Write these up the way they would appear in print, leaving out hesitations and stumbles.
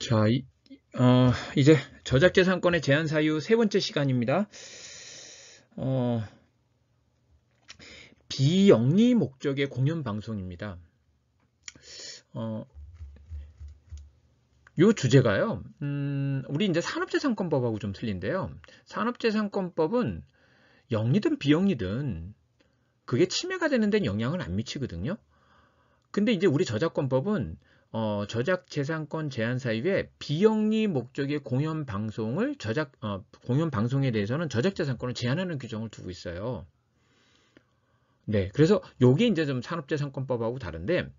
자, 이제 저작재산권의 제한 사유 세 번째 시간입니다. 비영리 목적의 공연 방송입니다. 요 주제가요, 우리 이제 산업재산권법하고 좀 틀린데요. 산업재산권법은 영리든 비영리든 그게 침해가 되는 데는 영향을 안 미치거든요. 근데 이제 우리 저작권법은 저작재산권 제한 사유에 비영리 목적의 공연 방송을 공연 방송에 대해서는 저작재산권을 제한하는 규정을 두고 있어요. 네, 그래서 요게 이제 좀 산업재산권법하고 다른데,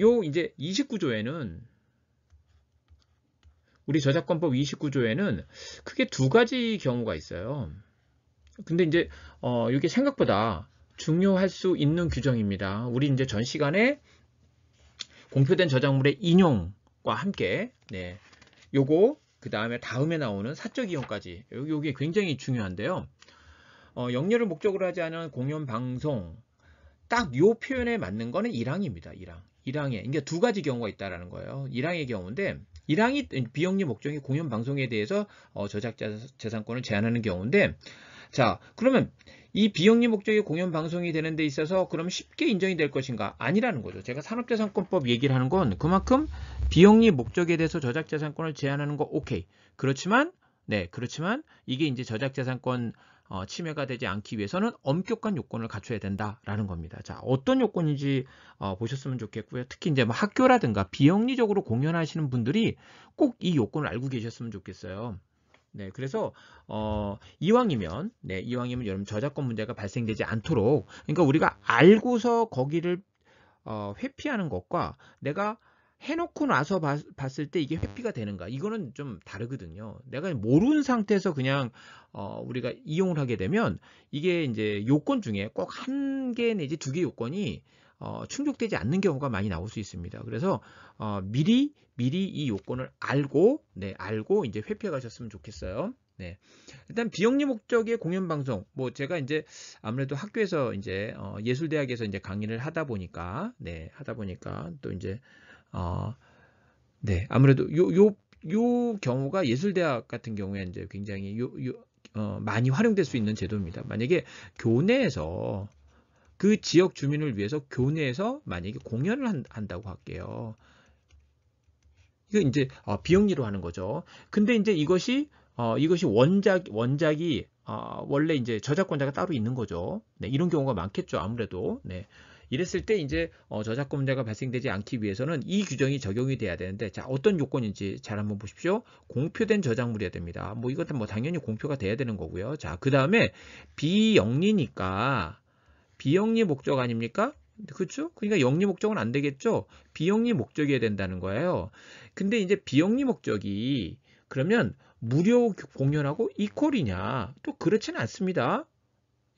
요 이제 29조에는 우리 저작권법 29조에는 크게 두 가지 경우가 있어요. 근데 이제 이게 생각보다 중요할 수 있는 규정입니다. 우리 이제 전 시간에 공표된 저작물의 인용과 함께, 네, 요거 그 다음에 나오는 사적 이용까지, 요게 굉장히 중요한데요. 영리를 목적으로 하지 않은 공연 방송, 딱 요 표현에 맞는 거는 1항입니다. 1항에 이게 두 가지 경우가 있다라는 거예요. 1항의 경우인데, 1항이 비영리 목적의 공연 방송에 대해서 저작재산권을 제한하는 경우인데, 자, 그러면 이 비영리 목적의 공연 방송이 되는 데 있어서 그럼 쉽게 인정이 될 것인가? 아니라는 거죠. 제가 산업재산권법 얘기를 하는 건 그만큼 비영리 목적에 대해서 저작재산권을 제한하는 거 오케이. 그렇지만 이게 이제 저작재산권 침해가 되지 않기 위해서는 엄격한 요건을 갖춰야 된다라는 겁니다. 자, 어떤 요건인지 보셨으면 좋겠고요. 특히 이제 뭐 학교라든가 비영리적으로 공연하시는 분들이 꼭 이 요건을 알고 계셨으면 좋겠어요. 네, 그래서 이왕이면 여러분 저작권 문제가 발생되지 않도록, 그러니까 우리가 알고서 거기를 회피하는 것과 내가 해놓고 나서 봤을 때 이게 회피가 되는가, 이거는 좀 다르거든요. 내가 모르는 상태에서 그냥 우리가 이용을 하게 되면 이게 이제 요건 중에 꼭 한 개 내지 두 개 요건이 충족되지 않는 경우가 많이 나올 수 있습니다. 그래서 미리 이 요건을 알고 이제 회피해 가셨으면 좋겠어요. 네. 일단 비영리 목적의 공연 방송, 뭐 제가 이제 아무래도 학교에서 이제 예술대학에서 이제 강의를 하다 보니까 또 이제 아무래도 요 경우가 예술대학 같은 경우에 이제 굉장히 많이 활용될 수 있는 제도입니다. 만약에 교내에서 그 지역 주민을 위해서 교내에서 만약에 공연을 한다고 할게요. 이거 이제 비영리로 하는 거죠. 근데 이제 이것이 원작이 원래 이제 저작권자가 따로 있는 거죠. 네, 이런 경우가 많겠죠. 아무래도. 네. 이랬을 때 이제 저작권 문제가 발생되지 않기 위해서는 이 규정이 적용이 돼야 되는데, 자, 어떤 요건인지 잘 한번 보십시오. 공표된 저작물이어야 됩니다. 뭐 이것도 뭐 당연히 공표가 돼야 되는 거고요. 자, 그다음에 비영리니까 비영리 목적 아닙니까? 그렇죠? 그러니까 영리 목적은 안 되겠죠? 비영리 목적이어야 된다는 거예요. 근데 이제 비영리 목적이 그러면 무료 공연하고 이퀄이냐? 또 그렇지는 않습니다.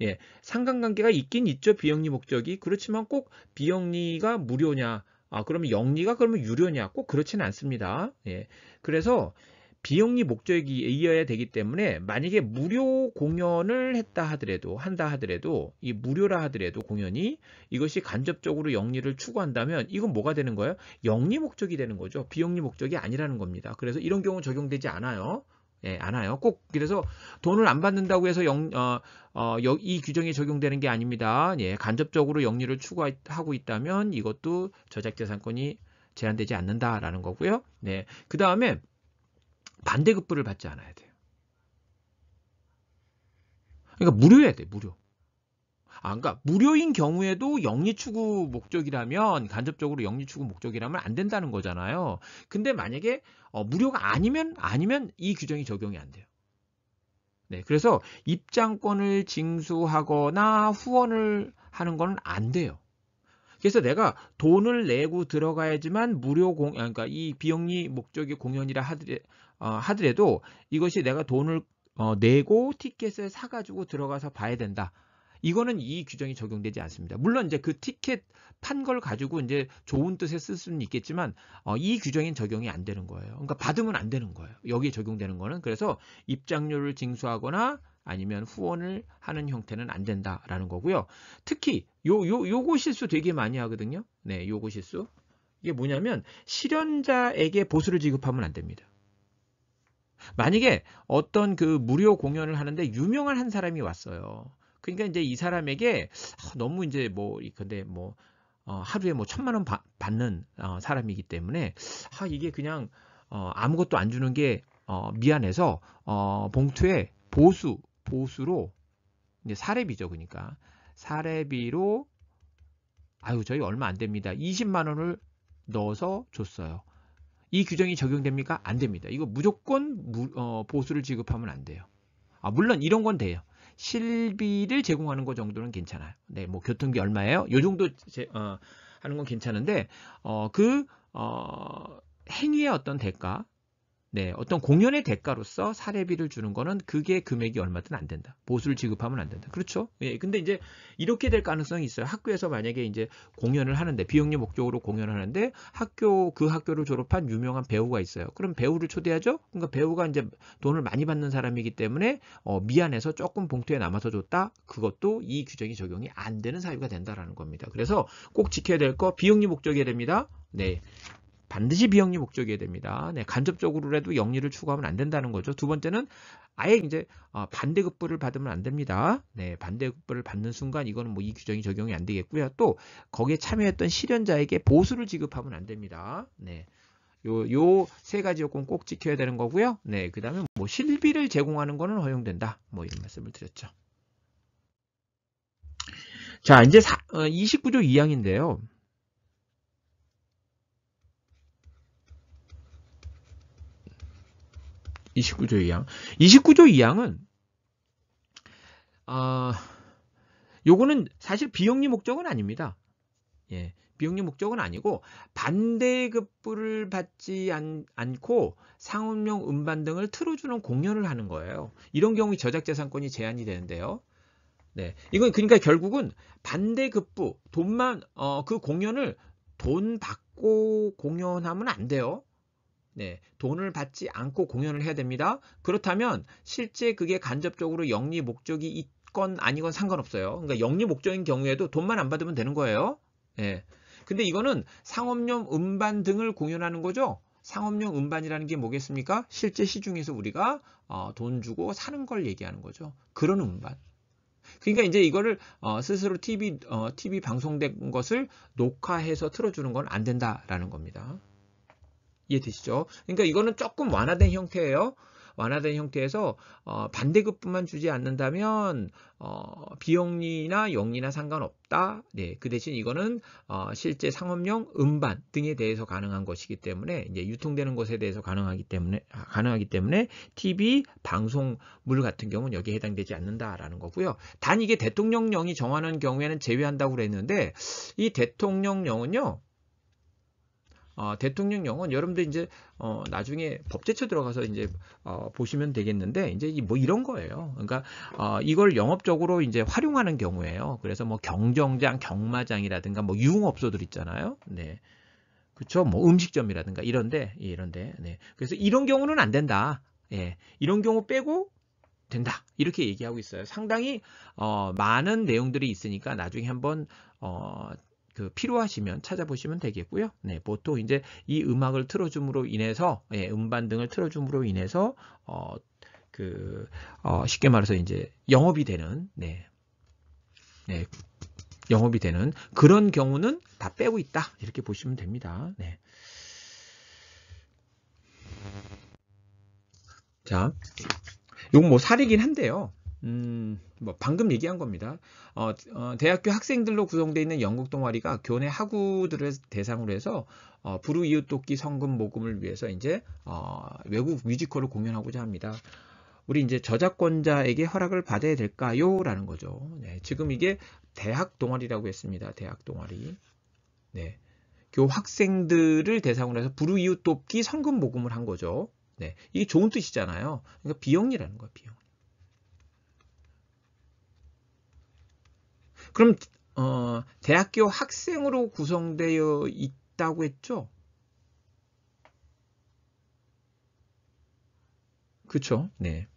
예, 상관관계가 있긴 있죠. 비영리 목적이. 그렇지만 꼭 비영리가 무료냐? 그러면 영리가 그러면 유료냐? 꼭 그렇지는 않습니다. 예, 그래서 비영리 목적이어야 되기 때문에 만약에 무료 공연을 한다 하더라도 이 무료라 하더라도 공연이 이것이 간접적으로 영리를 추구한다면 이건 뭐가 되는 거예요? 영리 목적이 되는 거죠. 비영리 목적이 아니라는 겁니다. 그래서 이런 경우 적용되지 않아요. 예, 않아요. 꼭 그래서 돈을 안 받는다고 해서 이 규정이 적용되는 게 아닙니다. 예, 간접적으로 영리를 추구하고 있다면 이것도 저작재산권이 제한되지 않는다라는 거고요. 네, 그 다음에 반대급부를 받지 않아야 돼요. 그러니까 무료여야 돼, 무료. 그러니까 무료인 경우에도 영리 추구 목적이라면, 간접적으로 영리 추구 목적이라면 안 된다는 거잖아요. 근데 만약에 무료가 아니면 이 규정이 적용이 안 돼요. 네, 그래서 입장권을 징수하거나 후원을 하는 건 안 돼요. 그래서 내가 돈을 내고 들어가야지만 그러니까 이 비영리 목적의 공연이라 하더라도 이것이 내가 돈을 내고 티켓을 사가지고 들어가서 봐야 된다. 이거는 이 규정이 적용되지 않습니다. 물론 이제 그 티켓 판 걸 가지고 이제 좋은 뜻에 쓸 수는 있겠지만 이 규정엔 적용이 안 되는 거예요. 그러니까 받으면 안 되는 거예요. 여기에 적용되는 거는. 그래서 입장료를 징수하거나 아니면 후원을 하는 형태는 안 된다라는 거고요. 특히 요거 실수 되게 많이 하거든요. 네, 요거 실수. 이게 뭐냐면 실현자에게 보수를 지급하면 안 됩니다. 만약에 어떤 그 무료 공연을 하는데 유명한 한 사람이 왔어요. 그러니까 이제 이 사람에게 너무 이제 뭐 근데 뭐 하루에 뭐 1,000만 원 받는 사람이기 때문에 이게 그냥 아무것도 안 주는 게 미안해서 봉투에 보수로 이제 사례비죠. 그러니까 사례비로 아유 저희 얼마 안 됩니다. 20만 원을 넣어서 줬어요. 이 규정이 적용됩니까? 안 됩니다. 이거 무조건 보수를 지급하면 안 돼요. 물론 이런 건 돼요. 실비를 제공하는 것 정도는 괜찮아요. 네, 뭐 교통비 얼마예요? 요 정도 하는 건 괜찮은데 행위의 어떤 대가, 네, 어떤 공연의 대가로서 사례비를 주는 거는 그게 금액이 얼마든 안 된다. 보수를 지급하면 안 된다. 그렇죠? 예, 근데 이제 이렇게 될 가능성이 있어요. 학교에서 만약에 이제 공연을 하는데 비영리 목적으로 공연을 하는데 그 학교를 졸업한 유명한 배우가 있어요. 그럼 배우를 초대하죠? 그러니까 배우가 이제 돈을 많이 받는 사람이기 때문에 미안해서 조금 봉투에 남아서 줬다. 그것도 이 규정이 적용이 안 되는 사유가 된다라는 겁니다. 그래서 꼭 지켜야 될 거 비영리 목적이어야 됩니다. 네. 반드시 비영리 목적이어야 됩니다. 네, 간접적으로라도 영리를 추구하면 안 된다는 거죠. 두 번째는 아예 이제 반대급부를 받으면 안 됩니다. 네, 반대급부를 받는 순간 이거는 뭐 이 규정이 적용이 안 되겠고요. 또 거기에 참여했던 실현자에게 보수를 지급하면 안 됩니다. 네. 요 세 가지 요건 꼭 지켜야 되는 거고요. 네, 그다음에 뭐 실비를 제공하는 거는 허용된다. 뭐 이런 말씀을 드렸죠. 자, 이제 29조 2항인데요. 29조 2항. 29조 2항은 요거는 사실 비영리 목적은 아닙니다. 예, 비영리 목적은 아니고 반대급부를 받지 않고 상업용 음반 등을 틀어주는 공연을 하는 거예요. 이런 경우에 저작재산권이 제한이 되는데요. 네, 이건 그러니까 결국은 반대급부 돈만 그 공연을 돈 받고 공연하면 안 돼요. 네, 돈을 받지 않고 공연을 해야 됩니다. 그렇다면 실제 그게 간접적으로 영리 목적이 있건 아니건 상관없어요. 그러니까 영리 목적인 경우에도 돈만 안 받으면 되는 거예요. 네. 근데 이거는 상업용 음반 등을 공연하는 거죠. 상업용 음반이라는 게 뭐겠습니까? 실제 시중에서 우리가 돈 주고 사는 걸 얘기하는 거죠. 그런 음반. 그러니까 이제 이거를 스스로 TV 방송된 것을 녹화해서 틀어주는 건 안 된다라는 겁니다. 이해되시죠? 그러니까 이거는 조금 완화된 형태예요. 완화된 형태에서 반대급부만 주지 않는다면 비영리나 영리나 상관없다. 네, 그 대신 이거는 실제 상업용 음반 등에 대해서 가능한 것이기 때문에 이제 유통되는 것에 대해서 가능하기 때문에 TV 방송물 같은 경우는 여기에 해당되지 않는다라는 거고요. 단 이게 대통령령이 정하는 경우에는 제외한다고 그랬는데 이 대통령령은요. 대통령령은 여러분들 이제 나중에 법제처 들어가서 이제 보시면 되겠는데 이제 뭐 이런 거예요. 그러니까 이걸 영업적으로 이제 활용하는 경우에요. 그래서 뭐 경정장, 경마장이라든가 뭐 유흥업소들 있잖아요. 네. 그렇죠? 뭐 음식점이라든가 이런데. 네. 그래서 이런 경우는 안 된다. 예. 이런 경우 빼고 된다. 이렇게 얘기하고 있어요. 상당히 많은 내용들이 있으니까 나중에 한번 필요하시면 찾아보시면 되겠고요. 네, 보통 이제 이 음악을 틀어줌으로 인해서 음반 등을 틀어줌으로 인해서 쉽게 말해서 이제 영업이 되는 영업이 되는 그런 경우는 다 빼고 있다. 이렇게 보시면 됩니다. 네. 자, 이건 뭐 사례긴 한데요. 뭐 방금 얘기한 겁니다. 대학교 학생들로 구성되어 있는 연극 동아리가 교내 학우들을 대상으로 해서 불우이웃돕기 성금 모금을 위해서 이제 외국 뮤지컬을 공연하고자 합니다. 우리 이제 저작권자에게 허락을 받아야 될까요? 라는 거죠. 네, 지금 이게 대학 동아리라고 했습니다. 대학 동아리. 네, 학생들을 대상으로 해서 불우이웃돕기 성금 모금을 한 거죠. 네, 이게 좋은 뜻이잖아요. 그러니까 비영리라는 거예요. 비영. 그럼 대학교 학생으로 구성되어 있다고 했죠? 그렇죠? 네.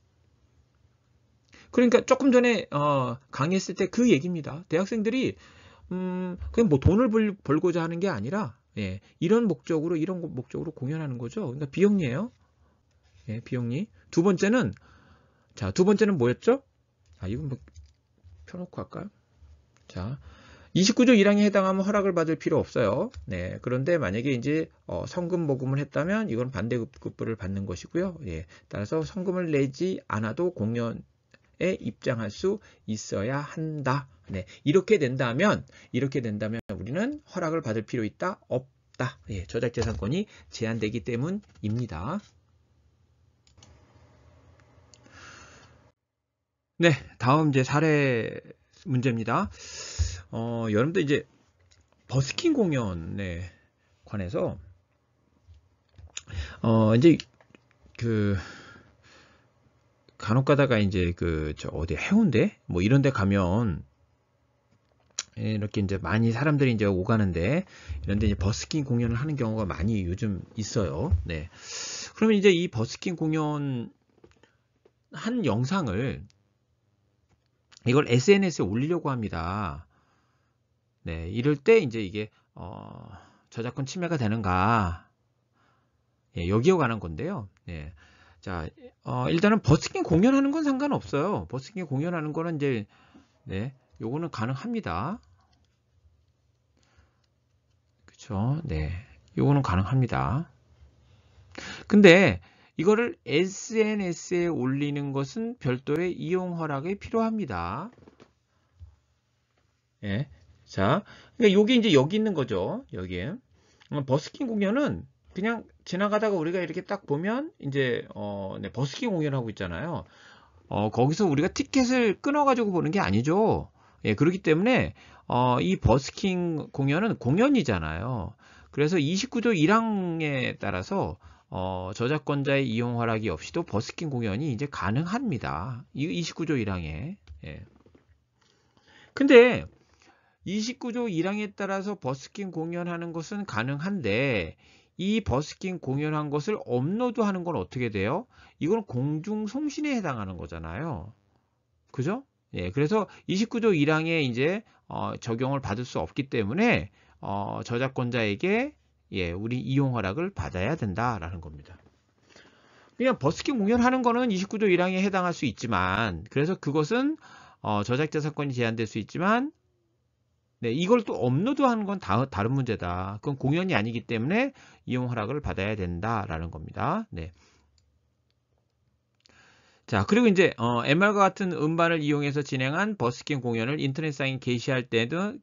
그러니까 조금 전에 강의했을 때 그 얘기입니다. 대학생들이 그냥 뭐 돈을 벌고자 하는 게 아니라 예, 이런 목적으로 공연하는 거죠. 그러니까 비영리예요. 예, 비영리. 두 번째는 뭐였죠? 이건 뭐 펴놓고 할까요? 자, 29조 1항에 해당하면 허락을 받을 필요 없어요. 네, 그런데 만약에 이제 성금 모금을 했다면 이건 반대급부를 받는 것이고요. 예, 따라서 성금을 내지 않아도 공연에 입장할 수 있어야 한다. 네, 이렇게 된다면 우리는 허락을 받을 필요 있다? 없다. 예, 저작재산권이 제한되기 때문입니다. 네, 다음 이제 사례 문제입니다. 여러분들 이제 버스킹 공연에 관해서 이제 그 간혹 가다가 이제 어디 해운대 뭐 이런 데 가면 이렇게 이제 많이 사람들이 이제 오가는데 이런데 이제 버스킹 공연을 하는 경우가 많이 요즘 있어요. 네. 그러면 이제 이 버스킹 공연 한 영상을 이걸 SNS에 올리려고 합니다. 네, 이럴 때 이제 이게 저작권 침해가 되는가? 예, 여기에 관한 건데요. 예. 자, 일단은 버스킹 공연하는 건 상관없어요. 버스킹 공연하는 거는 이제 네, 요거는 가능합니다. 그렇죠? 네, 요거는 가능합니다. 근데 이거를 SNS에 올리는 것은 별도의 이용 허락이 필요합니다. 예. 자, 그러니까 여기 이제 여기 있는 거죠. 여기에. 버스킹 공연은 그냥 지나가다가 우리가 이렇게 딱 보면 이제 네, 버스킹 공연하고 있잖아요. 거기서 우리가 티켓을 끊어가지고 보는 게 아니죠. 예, 그렇기 때문에 이 버스킹 공연은 공연이잖아요. 그래서 29조 1항에 따라서 저작권자의 이용 허락이 없이도 버스킹 공연이 이제 가능합니다. 이 29조 1항에. 예. 근데 29조 1항에 따라서 버스킹 공연하는 것은 가능한데 이 버스킹 공연한 것을 업로드하는 건 어떻게 돼요? 이건 공중송신에 해당하는 거잖아요. 그죠? 예, 그래서 29조 1항에 이제 적용을 받을 수 없기 때문에 저작권자에게 예, 우리 이용 허락을 받아야 된다라는 겁니다. 그냥 버스킹 공연하는 거는 29조 1항에 해당할 수 있지만 그래서 그것은 저작자사건이 제한될 수 있지만 네, 이걸 또 업로드하는 건 다른 문제다. 그건 공연이 아니기 때문에 이용 허락을 받아야 된다라는 겁니다. 네. 자, 그리고 이제 MR과 같은 음반을 이용해서 진행한 버스킹 공연을 인터넷상에 게시할 때도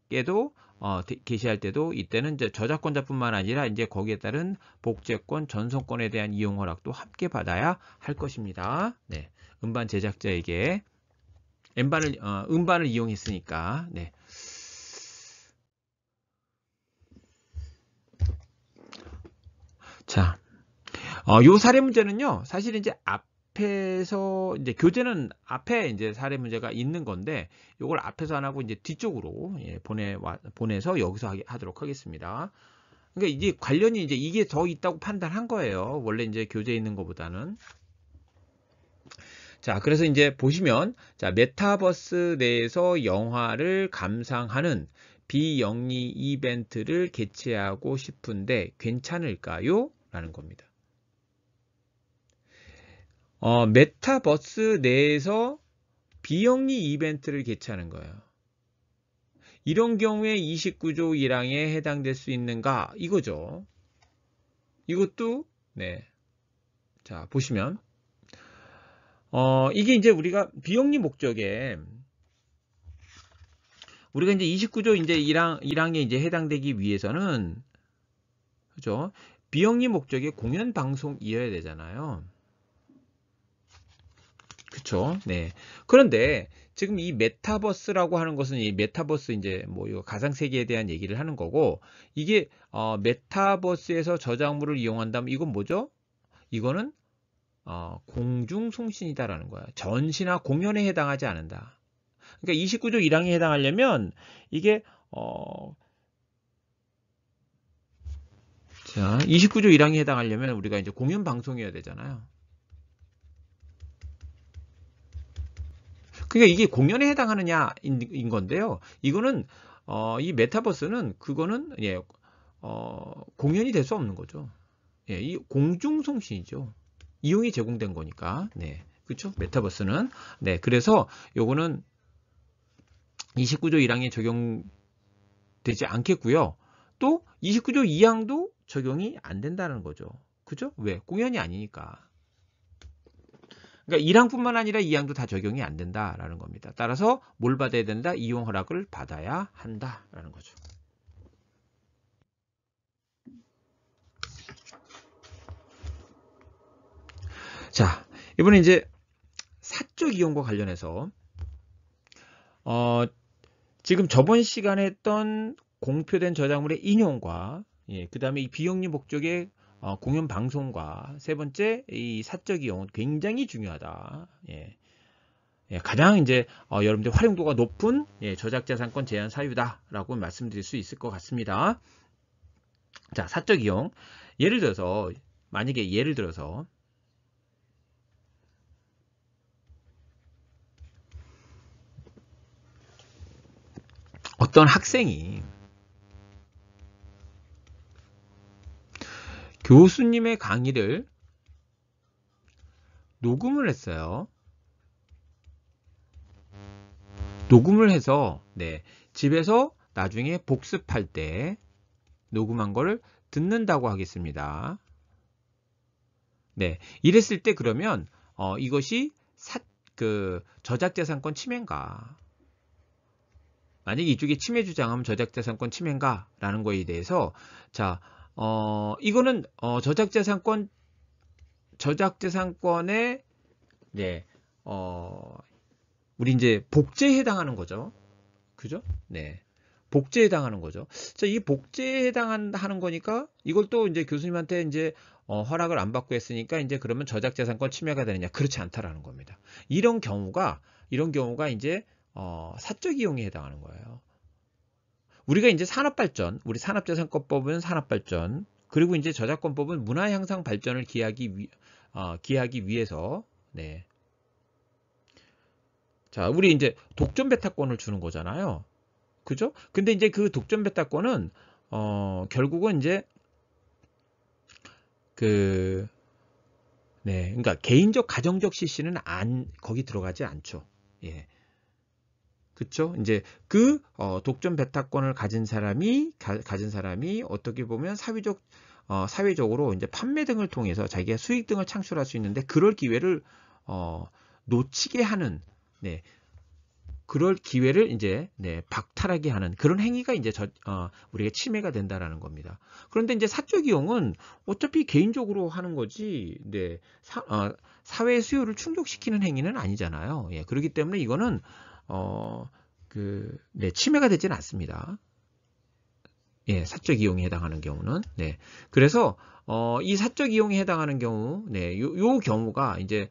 이때는 이제 저작권자뿐만 아니라 이제 거기에 따른 복제권, 전송권에 대한 이용 허락도 함께 받아야 할 것입니다. 네. 음반 제작자에게 음반을 이용했으니까. 네. 자, 요 사례 문제는요, 사실 이제 앞에서 이제 교재는 앞에 이제 사례 문제가 있는 건데, 요걸 앞에서 안 하고 이제 뒤쪽으로 예, 보내서 여기서 하도록 하겠습니다. 그러니까 이제 관련이 이제 이게 더 있다고 판단한 거예요. 원래 이제 교재에 있는 것보다는. 자, 그래서 이제 보시면, 자, 메타버스 내에서 영화를 감상하는 비영리 이벤트를 개최하고 싶은데 괜찮을까요? 라는 겁니다. 메타버스 내에서 비영리 이벤트를 개최하는 거예요. 이런 경우에 29조 1항에 해당될 수 있는가? 이거죠. 이것도, 네. 자, 보시면, 이게 이제 우리가 비영리 목적에, 우리가 이제 29조 이제 1항에 이제 해당되기 위해서는, 그죠? 비영리 목적의 공연 방송이어야 되잖아요. 그쵸? 네. 그런데 지금 이 메타버스라고 하는 것은 이 메타버스 이제 뭐 이거 가상 세계에 대한 얘기를 하는 거고 이게 메타버스에서 저작물을 이용한다면 이건 뭐죠? 이거는 공중 송신이다라는 거야. 전시나 공연에 해당하지 않는다. 그러니까 29조 1항에 해당하려면 이게 자, 29조 1항에 해당하려면 우리가 이제 공연 방송이어야 되잖아요. 그러니까 이게 공연에 해당하느냐인 건데요. 이거는 이 메타버스는 그거는 예, 공연이 될 수 없는 거죠. 예, 이 공중송신이죠. 이용이 제공된 거니까. 네. 그렇죠? 메타버스는. 네. 그래서 요거는 29조 1항에 적용되지 않겠고요. 또 29조 2항도 적용이 안 된다는 거죠. 그죠? 왜? 공연이 아니니까. 그러니까 1항뿐만 아니라 2항도 다 적용이 안 된다라는 겁니다. 따라서 뭘 받아야 된다? 이용 허락을 받아야 한다라는 거죠. 자, 이번에 이제 사적 이용과 관련해서 지금 저번 시간에 했던 공표된 저작물의 인용과 그 다음에 이 비영리 목적의 공연 방송과 세 번째 이 사적 이용은 굉장히 중요하다. 가장 이제 여러분들 활용도가 높은 저작자산권 제한 사유다라고 말씀드릴 수 있을 것 같습니다. 자, 사적 이용. 예를 들어서 만약에 어떤 학생이 교수님의 강의를 녹음을 했어요. 녹음을 해서 집에서 나중에 복습할 때 녹음한 거를 듣는다고 하겠습니다. 이랬을 때 그러면 이것이 저작자산권 침해인가? 만약에 이쪽에 침해 주장하면 저작자산권 침해인가라는 거에 대해서 자, 이거는 저작자산권에 우리 이제 복제에 해당하는 거죠. 그죠? 복제에 해당하는 거죠. 자, 이 복제에 해당하는 거니까 이걸 또 이제 교수님한테 이제 허락을 안 받고 했으니까 이제 그러면 저작자산권 침해가 되느냐? 그렇지 않다라는 겁니다. 이런 경우가 이제 사적 이용에 해당하는 거예요. 우리가 이제 산업발전, 우리 산업자산권법은 산업발전, 그리고 이제 저작권법은 문화향상 발전을 기하기 위해서, 자, 우리 이제 독점 배타권을 주는 거잖아요. 그죠? 근데 이제 그 독점 배타권은, 결국은 이제, 그러니까 개인적, 가정적 CC는 거기 들어가지 않죠. 그쵸? 이제 그 독점 배타권을 가진 사람이 어떻게 보면 사회적으로 이제 판매 등을 통해서 자기가 수익 등을 창출할 수 있는데 그럴 기회를 놓치게 하는 그럴 기회를 이제 박탈하게 하는 그런 행위가 이제 우리가 침해가 된다라는 겁니다. 그런데 이제 사적 이용은 어차피 개인적으로 하는 거지, 사회 수요를 충족시키는 행위는 아니잖아요. 그렇기 때문에 이거는 침해가 되지는 않습니다. 사적 이용에 해당하는 경우는. 그래서, 이 사적 이용에 해당하는 경우, 요 경우가 이제,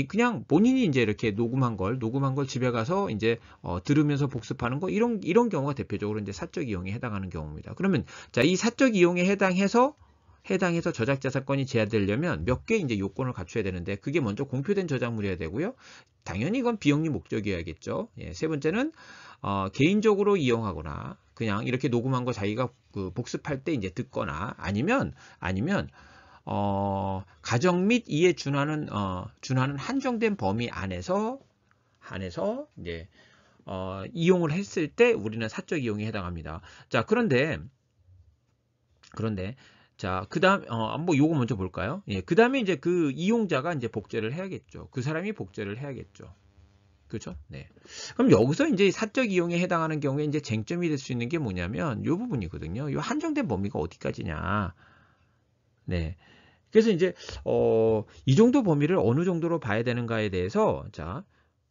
그냥 본인이 이제 이렇게 녹음한 걸 집에 가서 이제, 들으면서 복습하는 거, 이런 경우가 대표적으로 이제 사적 이용에 해당하는 경우입니다. 그러면, 자, 이 사적 이용에 해당해서 저작자산권이 제한되려면 몇 개 이제 요건을 갖춰야 되는데 그게 먼저 공표된 저작물이어야 되고요. 당연히 이건 비영리 목적이어야겠죠. 세 번째는 개인적으로 이용하거나 그냥 이렇게 녹음한 거 자기가 복습할 때 이제 듣거나 아니면 가정 및 이에 준하는 한정된 범위 안에서 이제 이용을 했을 때 우리는 사적 이용에 해당합니다. 자, 그런데 자, 그 다음, 한번 요거 먼저 볼까요? 그 다음에 이제 그 이용자가 이제 복제를 해야겠죠. 그 사람이 복제를 해야겠죠. 그죠? 그럼 여기서 이제 사적 이용에 해당하는 경우에 이제 쟁점이 될 수 있는 게 뭐냐면 요 부분이거든요. 요 한정된 범위가 어디까지냐. 그래서 이제, 이 정도 범위를 어느 정도로 봐야 되는가에 대해서, 자,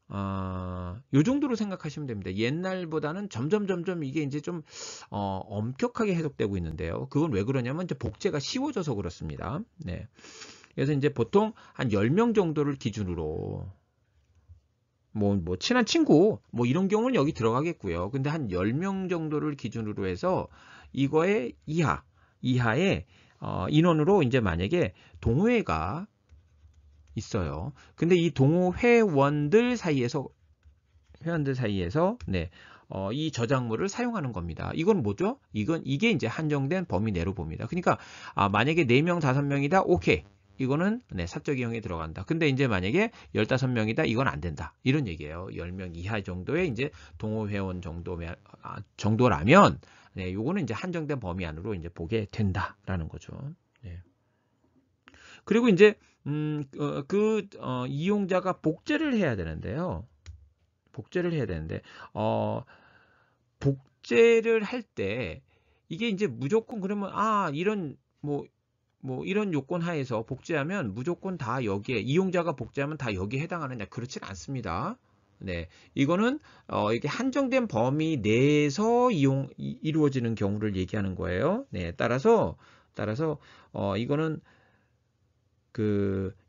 요 정도로 생각하시면 됩니다. 옛날보다는 점점 이게 이제 좀 엄격하게 해석되고 있는데요. 그건 왜 그러냐면 이제 복제가 쉬워져서 그렇습니다. 그래서 이제 보통 한 10명 정도를 기준으로 뭐 친한 친구 뭐 이런 경우는 여기 들어가겠고요. 근데 한 10명 정도를 기준으로 해서 이거의 이하의 인원으로 이제 만약에 동호회가 있어요. 근데 이 동호 회원들 사이에서 이 저작물을 사용하는 겁니다. 이건 뭐죠? 이게 이제 한정된 범위 내로 봅니다. 그러니까 만약에 4명, 5명이다. 오케이. 이거는 사적 이용에 들어간다. 근데 이제 만약에 15명이다. 이건 안 된다. 이런 얘기예요. 10명 이하 정도의 이제 동호회원 정도라면 요거는 이제 한정된 범위 안으로 이제 보게 된다라는 거죠. 네. 그리고 이제 이용자가 복제를 해야 되는데요. 복제를 해야 되는데 복제를 할 때 이게 이제 무조건 그러면 이런 이런 요건 하에서 복제하면 무조건 다 여기에 이용자가 복제하면 다 여기에 해당하느냐? 그렇진 않습니다. 네, 이거는 이게 한정된 범위 내에서 이루어지는 경우를 얘기하는 거예요. 네, 따라서 이거는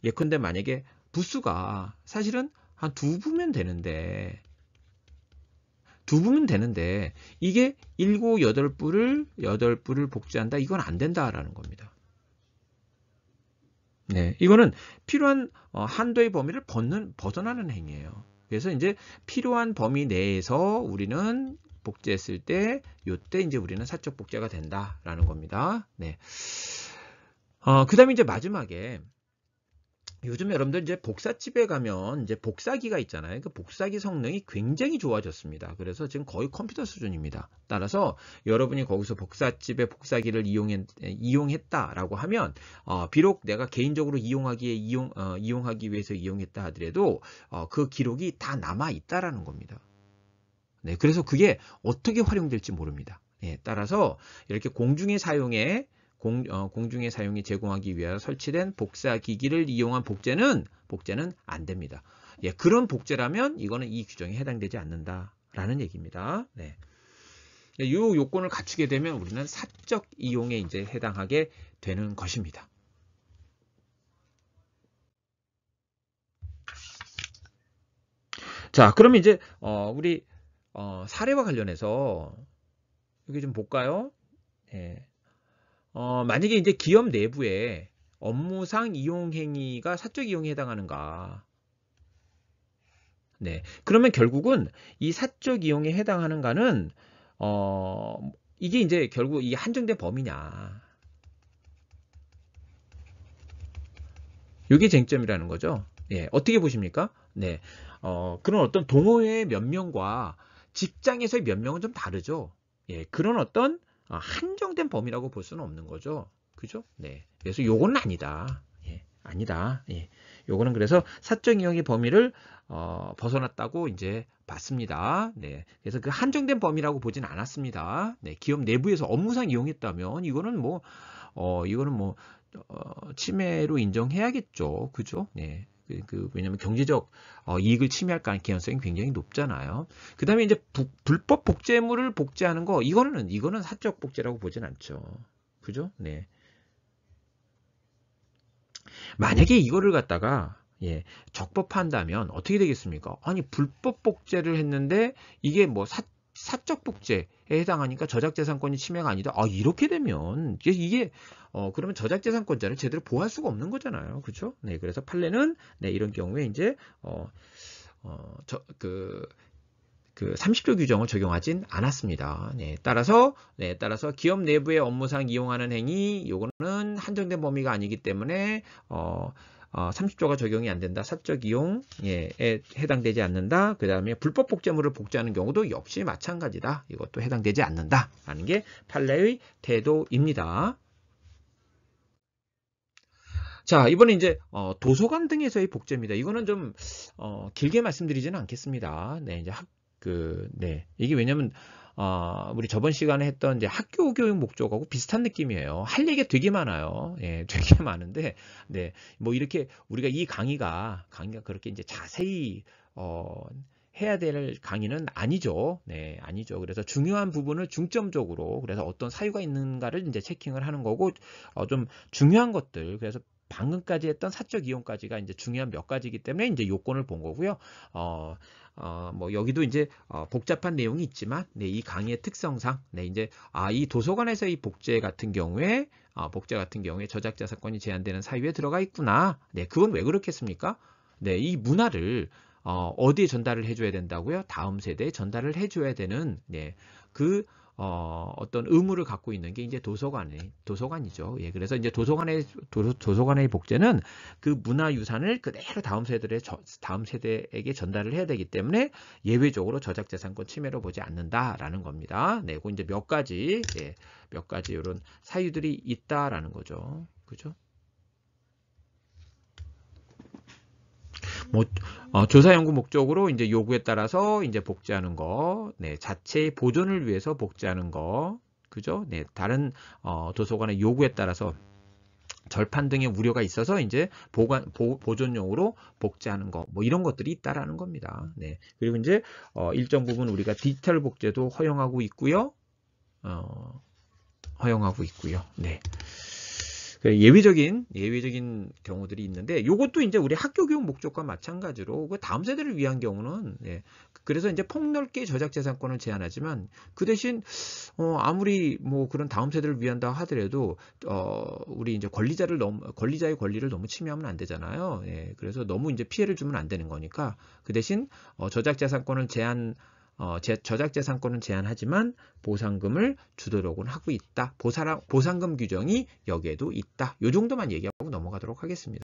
예컨대 만약에 부수가 사실은 한 2부면 되는데 이게 7, 8부를 복제한다. 이건 안 된다라는 겁니다. 네, 이거는 필요한 한도의 범위를 벗어나는 행위예요. 그래서 이제 필요한 범위 내에서 우리는 복제했을 때 요때 이제 우리는 사적 복제가 된다라는 겁니다. 네. 그다음에 이제 마지막에 요즘 여러분들 이제 복사집에 가면 이제 복사기가 있잖아요. 그 복사기 성능이 굉장히 좋아졌습니다. 그래서 지금 거의 컴퓨터 수준입니다. 따라서 여러분이 거기서 복사집에 복사기를 이용했다라고 하면 비록 내가 개인적으로 이용하기 위해서 이용했다 하더라도 그 기록이 다 남아 있다라는 겁니다. 네, 그래서 그게 어떻게 활용될지 모릅니다. 네, 따라서 이렇게 공중의 사용에 제공하기 위하여 설치된 복사기기를 이용한 복제는 안 됩니다. 예, 그런 복제라면 이거는 이 규정에 해당되지 않는다라는 얘기입니다. 네. 이 요건을 갖추게 되면 우리는 사적 이용에 이제 해당하게 되는 것입니다. 자, 그러면 이제 우리 사례와 관련해서 여기 좀 볼까요? 예. 만약에 이제 기업 내부에 업무상 이용 행위가 사적 이용에 해당하는가? 네. 그러면 결국은 이 사적 이용에 해당하는가는 이게 이제 결국 이 한정된 범위냐? 이게 쟁점이라는 거죠. 예. 어떻게 보십니까? 네. 그런 어떤 동호회의 몇 명과 직장에서의 몇 명은 좀 다르죠. 예. 그런 어떤 한정된 범위라고 볼 수는 없는 거죠. 그죠? 네. 그래서 요거는 아니다. 예, 아니다. 예. 요거는 그래서 사적 이용의 범위를 벗어났다고 이제 봤습니다. 네. 그래서 그 한정된 범위라고 보진 않았습니다. 네. 기업 내부에서 업무상 이용했다면 이거는 침해로 인정해야겠죠. 그죠? 네. 왜냐면 경제적 이익을 침해할 가능성이 굉장히 높잖아요. 그 다음에 이제 불법 복제물을 복제하는 거, 이거는 사적 복제라고 보진 않죠. 그죠? 네. 만약에 이거를 갖다가 적법한다면 어떻게 되겠습니까? 아니, 불법 복제를 했는데 이게 뭐 사적 복제에 해당하니까 저작재산권이 침해가 아니다. 이렇게 되면 이게 그러면 저작재산권자를 제대로 보호할 수가 없는 거잖아요. 그렇죠? 네, 그래서 판례는 이런 경우에 이제 30조 규정을 적용하진 않았습니다. 따라서 기업 내부의 업무상 이용하는 행위, 요거는 한정된 범위가 아니기 때문에 30조가 적용이 안 된다. 사적 이용에 해당되지 않는다. 그 다음에 불법 복제물을 복제하는 경우도 역시 마찬가지다. 이것도 해당되지 않는다라는 게 판례의 태도입니다. 자, 이번에 이제 도서관 등에서의 복제입니다. 이거는 좀 길게 말씀드리지는 않겠습니다. 네, 이제 이게 왜냐면 우리 저번 시간에 했던 이제 학교 교육 목적하고 비슷한 느낌이에요. 할 얘기가 되게 많아요. 예, 되게 많은데, 네, 뭐 이렇게 우리가 이 강의가 그렇게 이제 자세히 해야 될 강의는 아니죠. 네, 아니죠. 그래서 중요한 부분을 중점적으로, 그래서 어떤 사유가 있는가를 이제 체킹을 하는 거고, 좀 중요한 것들, 그래서 방금까지 했던 사적 이용까지가 이제 중요한 몇 가지이기 때문에 이제 요건을 본 거고요. 뭐 여기도 이제 복잡한 내용이 있지만, 이 강의의 특성상, 이제 이 도서관에서의 복제 같은 경우에 저작자사건이 제한되는 사유에 들어가 있구나. 네, 그건 왜 그렇겠습니까? 네, 이 문화를 어디에 전달을 해줘야 된다고요? 다음 세대에 전달을 해줘야 되는 그 어떤 의무를 갖고 있는 게 이제 도서관이죠. 예, 그래서 이제 도서관의 복제는 그 문화유산을 그대로 다음 세대에게 전달을 해야 되기 때문에 예외적으로 저작재산권 침해로 보지 않는다라는 겁니다. 네, 그 이제 몇 가지 이런 사유들이 있다라는 거죠. 그죠? 뭐, 조사 연구 목적으로 이제 요구에 따라서 이제 복제하는 거, 자체의 보존을 위해서 복제하는 거, 그죠? 다른 도서관의 요구에 따라서 절판 등의 우려가 있어서 이제 보존용으로 복제하는 거, 뭐 이런 것들이 있다라는 겁니다. 그리고 이제 일정 부분 우리가 디지털 복제도 허용하고 있고요. 네. 예외적인 경우들이 있는데 요것도 이제 우리 학교 교육 목적과 마찬가지로 그 다음 세대를 위한 경우는 그래서 이제 폭넓게 저작재산권을 제한하지만 그 대신 아무리 뭐 그런 다음 세대를 위한다 하더라도 우리 이제 권리자의 권리를 너무 침해하면 안 되잖아요. 그래서 너무 이제 피해를 주면 안 되는 거니까 그 대신 저작재산권을 저작재산권은 제한하지만 보상금을 주도록은 하고 있다. 보상금 규정이 여기에도 있다. 이 정도만 얘기하고 넘어가도록 하겠습니다.